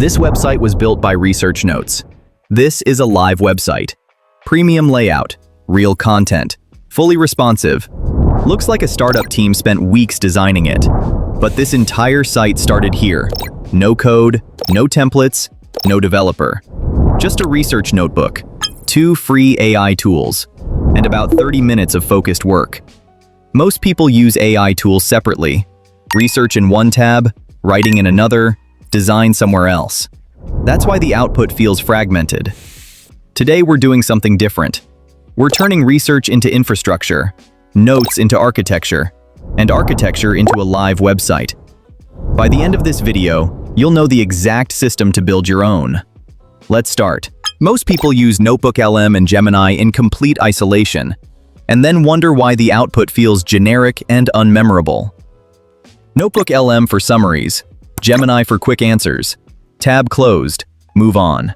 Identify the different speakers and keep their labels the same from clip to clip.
Speaker 1: This website was built by Research Notes. This is a live website. Premium layout, real content, fully responsive. Looks like a startup team spent weeks designing it. But this entire site started here. No code, no templates, no developer. Just a research notebook, 2 free AI tools, and about 30 minutes of focused work. Most people use AI tools separately. Research in one tab, writing in another, design somewhere else. That's why the output feels fragmented. Today we're doing something different. We're turning research into infrastructure, notes into architecture, and architecture into a live website. By the end of this video, you'll know the exact system to build your own. Let's start. Most people use NotebookLM and Gemini in complete isolation, and then wonder why the output feels generic and unmemorable. NotebookLM for summaries, Gemini for quick answers. Tab closed, move on.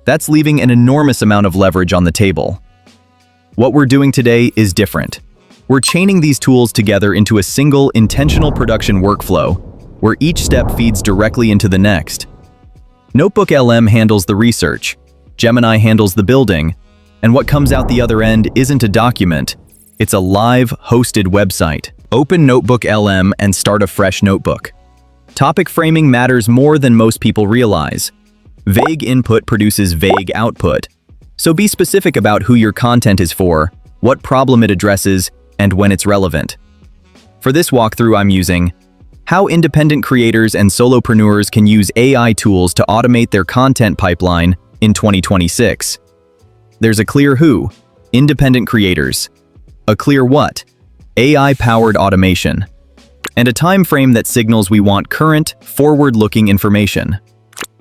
Speaker 1: That's leaving an enormous amount of leverage on the table. What we're doing today is different. We're chaining these tools together into a single intentional production workflow, where each step feeds directly into the next. NotebookLM handles the research, Gemini handles the building, and what comes out the other end isn't a document, it's a live, hosted website. Open NotebookLM and start a fresh notebook. Topic framing matters more than most people realize. Vague input produces vague output. So be specific about who your content is for, what problem it addresses, and when it's relevant. For this walkthrough, I'm using how independent creators and solopreneurs can use AI tools to automate their content pipeline in 2026. There's a clear who, independent creators. A clear what, AI-powered automation. And a time frame that signals we want current, forward-looking information.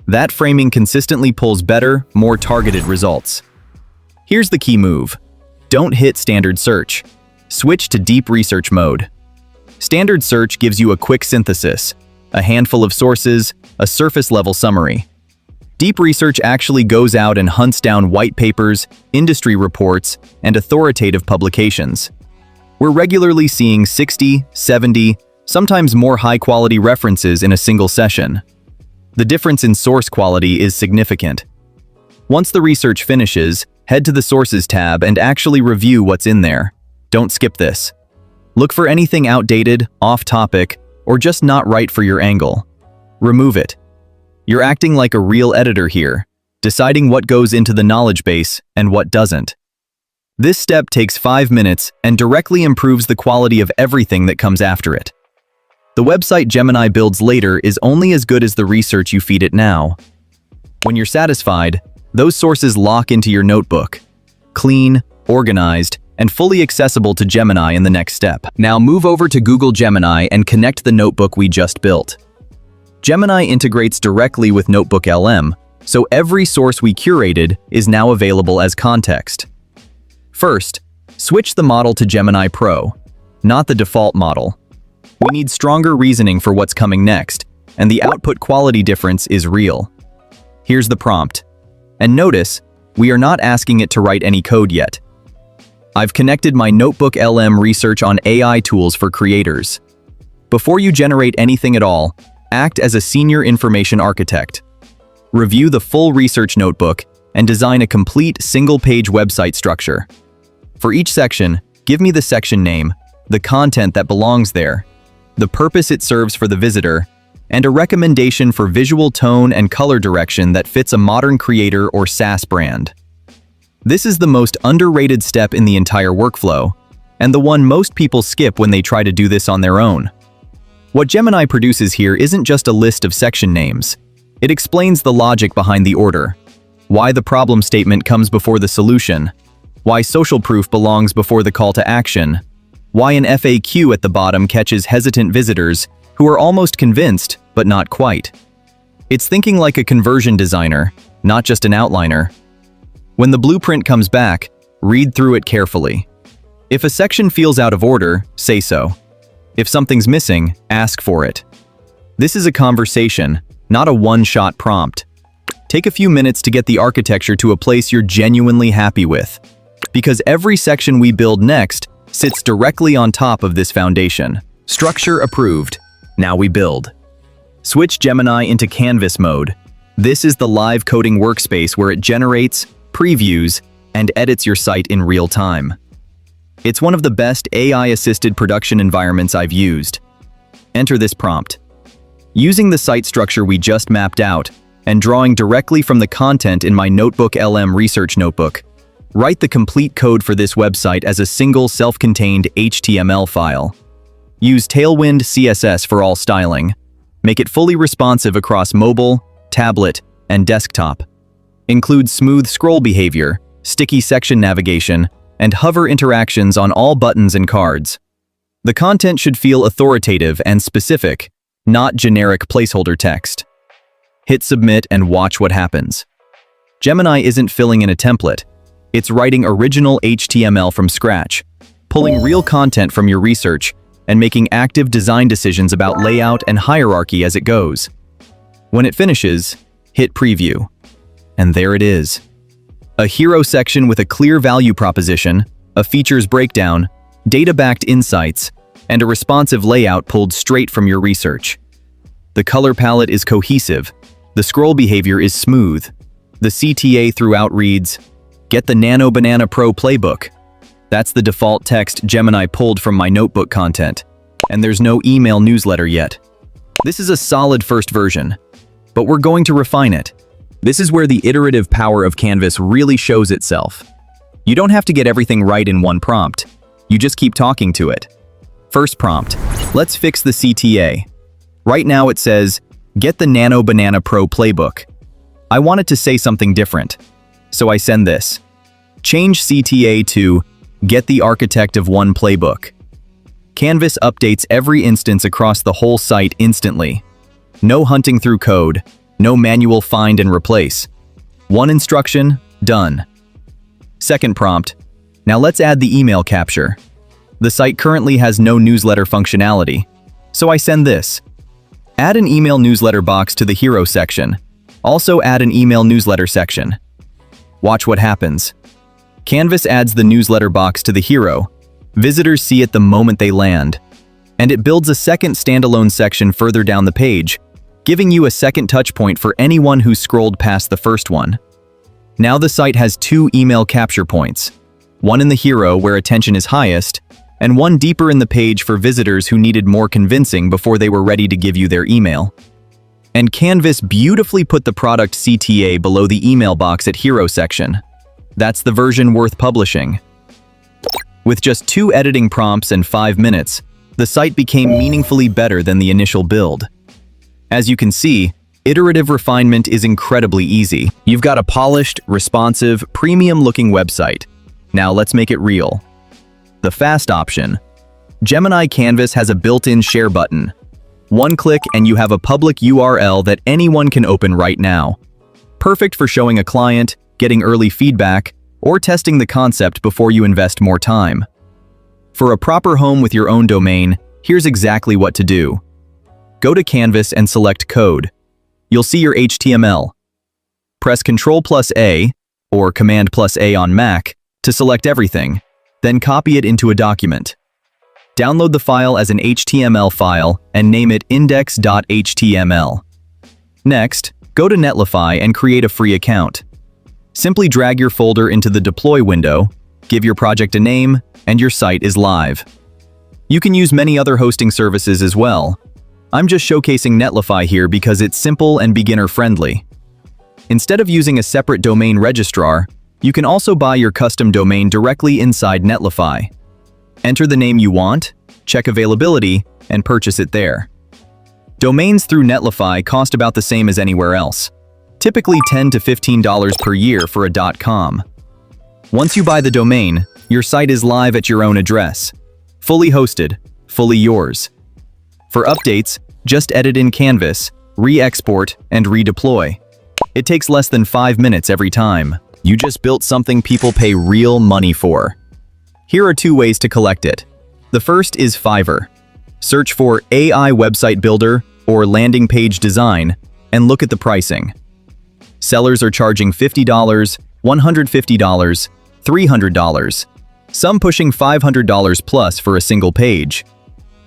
Speaker 1: That framing consistently pulls better, more targeted results. Here's the key move. Don't hit standard search. Switch to deep research mode. Standard search gives you a quick synthesis, a handful of sources, a surface-level summary. Deep research actually goes out and hunts down white papers, industry reports, and authoritative publications. We're regularly seeing 60, 70, sometimes more high-quality references in a single session. The difference in source quality is significant. Once the research finishes, head to the Sources tab and actually review what's in there. Don't skip this. Look for anything outdated, off-topic, or just not right for your angle. Remove it. You're acting like a real editor here, deciding what goes into the knowledge base and what doesn't. This step takes 5 minutes and directly improves the quality of everything that comes after it. The website Gemini builds later is only as good as the research you feed it now. When you're satisfied, those sources lock into your notebook. Clean, organized, and fully accessible to Gemini in the next step. Now move over to Google Gemini and connect the notebook we just built. Gemini integrates directly with NotebookLM, so every source we curated is now available as context. First, switch the model to Gemini Pro, not the default model. We need stronger reasoning for what's coming next, and the output quality difference is real. Here's the prompt. And notice, we are not asking it to write any code yet. I've connected my NotebookLM research on AI tools for creators. Before you generate anything at all, act as a senior information architect. Review the full research notebook and design a complete single-page website structure. For each section, give me the section name, the content that belongs there, the purpose it serves for the visitor, and a recommendation for visual tone and color direction that fits a modern creator or SaaS brand. This is the most underrated step in the entire workflow, and the one most people skip when they try to do this on their own. What Gemini produces here isn't just a list of section names. It explains the logic behind the order, why the problem statement comes before the solution, why social proof belongs before the call to action, why an FAQ at the bottom catches hesitant visitors who are almost convinced, but not quite. It's thinking like a conversion designer, not just an outliner. When the blueprint comes back, read through it carefully. If a section feels out of order, say so. If something's missing, ask for it. This is a conversation, not a one-shot prompt. Take a few minutes to get the architecture to a place you're genuinely happy with, because every section we build next sits directly on top of this foundation. Structure approved. Now we build. Switch Gemini into canvas mode. This is the live coding workspace where it generates, previews, and edits your site in real time. It's one of the best AI-assisted production environments I've used. Enter this prompt. Using the site structure we just mapped out, and drawing directly from the content in my NotebookLM research notebook, write the complete code for this website as a single self-contained HTML file. Use Tailwind CSS for all styling. Make it fully responsive across mobile, tablet, and desktop. Include smooth scroll behavior, sticky section navigation, and hover interactions on all buttons and cards. The content should feel authoritative and specific, not generic placeholder text. Hit submit and watch what happens. Gemini isn't filling in a template. It's writing original HTML from scratch, pulling real content from your research, and making active design decisions about layout and hierarchy as it goes. When it finishes, hit preview. And there it is. A hero section with a clear value proposition, a features breakdown, data-backed insights, and a responsive layout pulled straight from your research. The color palette is cohesive. The scroll behavior is smooth. The CTA throughout reads, "Get the Nano Banana Pro playbook." That's the default text Gemini pulled from my notebook content. And there's no email newsletter yet. This is a solid first version, but we're going to refine it. This is where the iterative power of Canvas really shows itself. You don't have to get everything right in one prompt. You just keep talking to it. First prompt, let's fix the CTA. Right now it says, "Get the Nano Banana Pro playbook." I want it to say something different, so I send this. Change CTA to, "Get the Architect of One playbook." Canvas updates every instance across the whole site instantly. No hunting through code, no manual find and replace. One instruction, done. Second prompt, now let's add the email capture. The site currently has no newsletter functionality, so I send this. Add an email newsletter box to the hero section. Also add an email newsletter section. Watch what happens. Canvas adds the newsletter box to the hero. Visitors see it the moment they land. And it builds a second standalone section further down the page, giving you a second touchpoint for anyone who scrolled past the first one. Now the site has two email capture points, one in the hero where attention is highest, and one deeper in the page for visitors who needed more convincing before they were ready to give you their email. And Canvas beautifully put the product CTA below the email box at hero section. That's the version worth publishing. With just 2 editing prompts and 5 minutes, the site became meaningfully better than the initial build. As you can see, iterative refinement is incredibly easy. You've got a polished, responsive, premium-looking website. Now let's make it real. The fast option. Gemini Canvas has a built-in share button. One click and you have a public URL that anyone can open right now. Perfect for showing a client, getting early feedback, or testing the concept before you invest more time. For a proper home with your own domain, here's exactly what to do. Go to Canvas and select Code. You'll see your HTML. Press Ctrl+A, or Command+A on Mac, to select everything, then copy it into a document. Download the file as an HTML file and name it index.html. Next, go to Netlify and create a free account. Simply drag your folder into the Deploy window, give your project a name, and your site is live. You can use many other hosting services as well. I'm just showcasing Netlify here because it's simple and beginner-friendly. Instead of using a separate domain registrar, you can also buy your custom domain directly inside Netlify. Enter the name you want, check availability, and purchase it there. Domains through Netlify cost about the same as anywhere else, typically $10 to $15 per year for a .com. Once you buy the domain, your site is live at your own address. Fully hosted, fully yours. For updates, just edit in Canvas, re-export, and redeploy. It takes less than 5 minutes every time. You just built something people pay real money for. Here are 2 ways to collect it. The first is Fiverr. Search for AI website builder or landing page design and look at the pricing. Sellers are charging $50, $150, $300, some pushing $500 plus for a single page,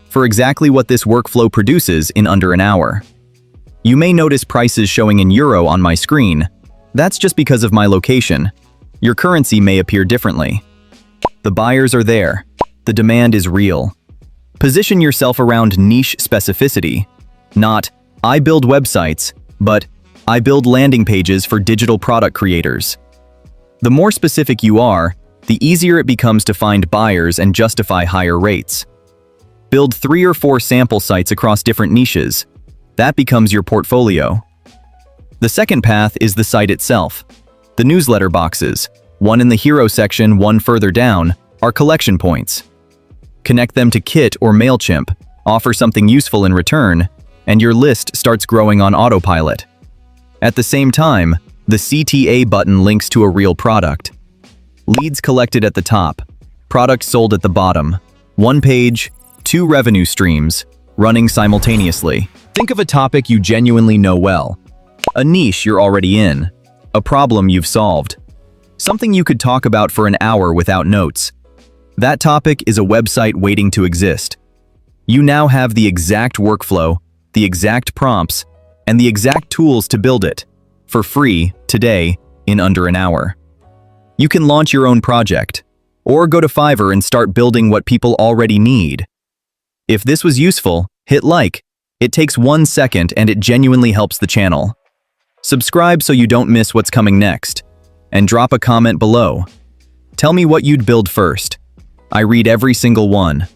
Speaker 1: for exactly what this workflow produces in under an hour. You may notice prices showing in euro on my screen. That's just because of my location. Your currency may appear differently. The buyers are there. The demand is real. Position yourself around niche specificity. Not, I build websites, but I build landing pages for digital product creators. The more specific you are, the easier it becomes to find buyers and justify higher rates. Build 3 or 4 sample sites across different niches. That becomes your portfolio. The second path is the site itself. The newsletter boxes, one in the hero section, one further down, are collection points. Connect them to Kit or MailChimp, offer something useful in return, and your list starts growing on autopilot. At the same time, the CTA button links to a real product. Leads collected at the top, products sold at the bottom. One page, 2 revenue streams, running simultaneously. Think of a topic you genuinely know well. A niche you're already in. A problem you've solved. Something you could talk about for an hour without notes. That topic is a website waiting to exist. You now have the exact workflow, the exact prompts, and the exact tools to build it, for free, today, in under an hour. You can launch your own project, or go to Fiverr and start building what people already need. If this was useful, hit like. It takes 1 second and it genuinely helps the channel. Subscribe so you don't miss what's coming next, and drop a comment below. Tell me what you'd build first. I read every single one.